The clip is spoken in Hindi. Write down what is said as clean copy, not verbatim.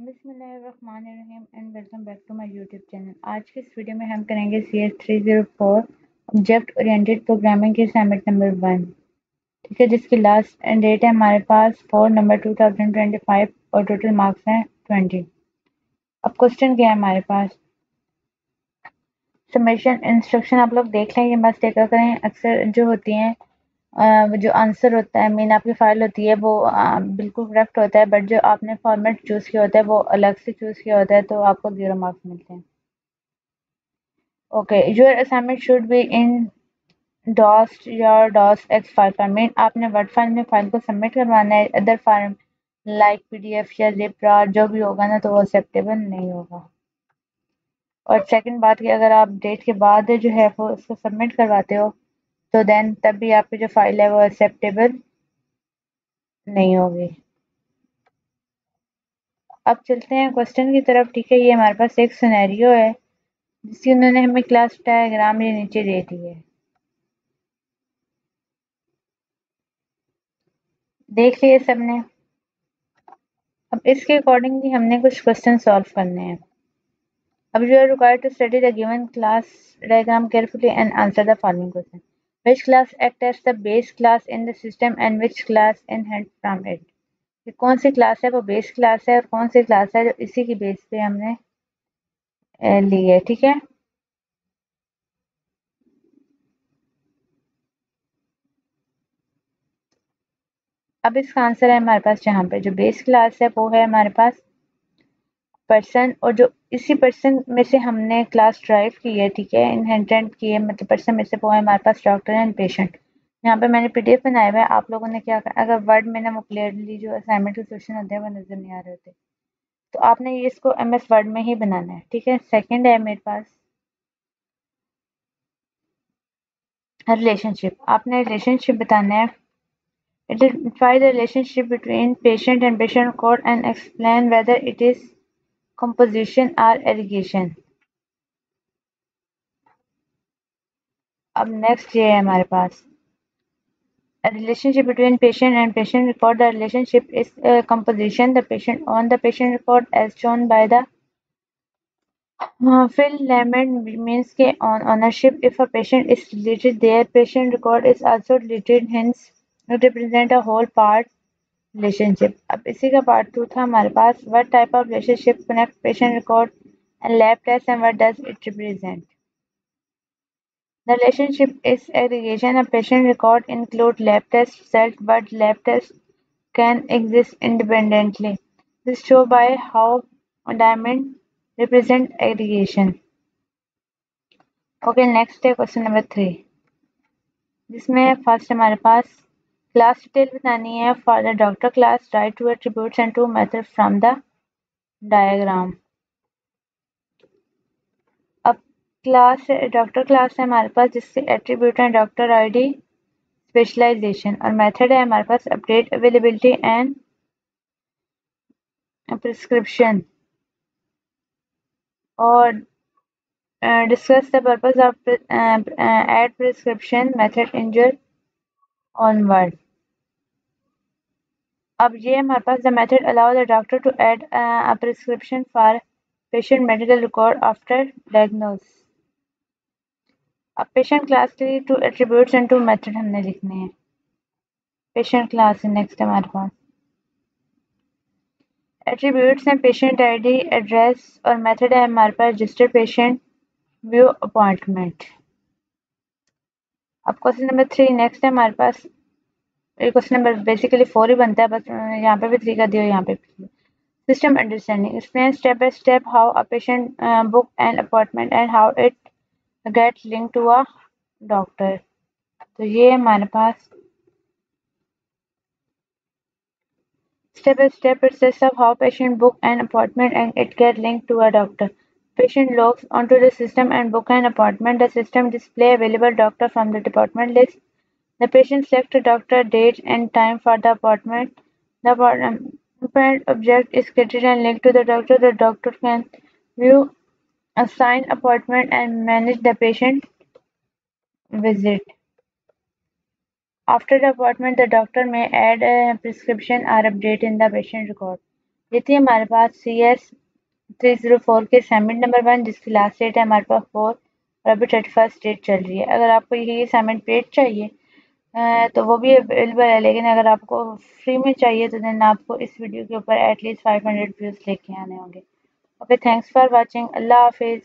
बिस्मिल्लाहिर्रहमानिर्रहीम and welcome back to my YouTube channel. आज के इस वीडियो में हम करेंगे CS 304 ऑब्जेक्ट ओरिएंटेड प्रोग्रामिंग की असाइनमेंट नंबर 1। ठीक है, जिसकी लास्ट डेट है हमारे पास 4 नंबर 2025 और टोटल मार्क्स हैं 20। अब क्वेश्चन क्या है हमारे पास, सबमिशन इंस्ट्रक्शन आप लोग देख लें, ये मस्त देखा करें। अक्सर जो होती हैं जो आंसर होता है, मेन आपकी फाइल होती है वो बिल्कुल करेक्ट होता है, बट जो आपने फॉर्मेट चूज़ किया होता है वो अलग से चूज़ किया होता है, तो आपको 0 मार्क्स मिलते हैं। Okay, your assignment should be in doc या डॉस एक्स फाइल फॉर्मेट। आपने वर्ड फाइल में फाइल को सबमिट करवाना है। अदर फार्म लाइक PDF या जिप जो भी होगा ना, तो वो एक्सेप्टेबल नहीं होगा। और सेकंड बात कि अगर आप डेट के बाद जो है वो उसको सबमिट करवाते हो, तो देन तब भी आपकी जो फाइल है वो एक्सेप्टेबल नहीं होगी। अब चलते हैं क्वेश्चन की तरफ। ठीक है, ये हमारे पास एक सिनेरियो है जिसकी उन्होंने हमें क्लास डायग्राम ये नीचे दे दी है, देख लिए सबने। अब इसके अकॉर्डिंगली हमने कुछ क्वेश्चन सॉल्व करने हैं। अब you are required to study the given class diagram carefully and answer the following question. Which class act as the base class in the system and which class inherit from it. कि कौन सी क्लास है वो बेस क्लास है और कौन सी क्लास है जो इसी की बेस पे हमने ली है। ठीक है, अब इसका आंसर है हमारे पास, जहाँ पे जो बेस क्लास है वो है हमारे पास पर्सन, और जो इसी पर्सन में से हमने क्लास ड्राइव की है, ठीक है, इनहेरिटेंट की है, मतलब पर्सन में से, वो है हमारे पास डॉक्टर एंड पेशेंट। यहाँ पे मैंने PDF बनाया हुआ है, आप लोगों ने क्या करना, अगर वर्ड में ना वो क्लियरली जो असाइनमेंट के क्वेश्चन होते हैं वो नजर नहीं आ रहे होते, तो आपने ये इसको MS वर्ड में ही बनाना है। ठीक है, सेकंड है मेरे पास रिलेशनशिप। आपने रिलेशनशिप बताना है। Identify the relationship between patient and patient record and explain whether it is composition or aggregation। अब नेक्स्ट ये है हमारे पास a relationship between patient and patient record. The relationship is a composition the patient on the patient record as shown by the fill element means के on ownership. If a patient is related, their patient record is also related, hence it represent a whole part relationship। अब इसी का part 2 था हमारे पास, what type of relationship connect patient record and lab test and what does it represent। The relationship is aggregation. A patient record include lab test result, but lab tests can exist independently. This show by how diamond represent aggregation। Okay, next है क्वेश्चन नंबर 3, जिसमें फर्स्ट हमारे पास क्लास डिटेल बतानी है for the doctor class. Write two attributes and two method from the diagram. अब क्लास डॉक्टर क्लास है हमारे पास, जिससे एट्रीब्यूट है डॉक्टर ID स्पेशलाइजेशन, और मेथड है हमारे पास अपडेट अवेलेबिलिटी एंड प्रिस्क्रिप्शन, और discuss the purpose of add prescription method injure onward। अब ये हमारे पास the method allow the doctor to add a prescription for patient medical record after diagnosis। अब पेशेंट क्लास के लिए 2 एट्रीब्यूट्स एंड 2 मेथड हमने लिखने हैं। पेशेंट क्लास है नेक्स्ट हमारे पास, एट्रीब्यूट्स हैं पेशेंट ID एड्रेस, और मेथड है हमारे पास रजिस्टर पेशेंट व्यू अपॉइंटमेंट। अब क्वेश्चन नंबर 3 नेक्स्ट है हमारे पास, क्वेश्चन नंबर बेसिकली 4 ही बनता है, बस यहाँ पे भी 3 का दिया, यहाँ पे भी। System understanding explain step by step how a patient book an appointment and how it get link to a doctor. तो ये हमारे पास step by step process of how patient book an appointment and it get linked to a doctor। Patient logs onto the system and book an appointment. The system display available doctor from the department list. The patient select a doctor, date and time for the appointment. The appointment object is created and linked to the doctor. The doctor can view, assign appointment and manage the patient visit। After the appointment, the doctor may add a prescription or update in the patient record। ये थी हमारे पास CS304 के असाइनमेंट नंबर 1, जिसकी लास्ट डेट है हमारे पास 4 और अभी 31 डेट चल रही है। अगर आपको ये असाइनमेंट पेड चाहिए तो वो भी अवेलेबल है, लेकिन अगर आपको फ्री में चाहिए तो देन आपको इस वीडियो के ऊपर एटलीस्ट 500 व्यूज़ लेके आने होंगे। Okay, thanks for watching. अल्लाह हाफिज़।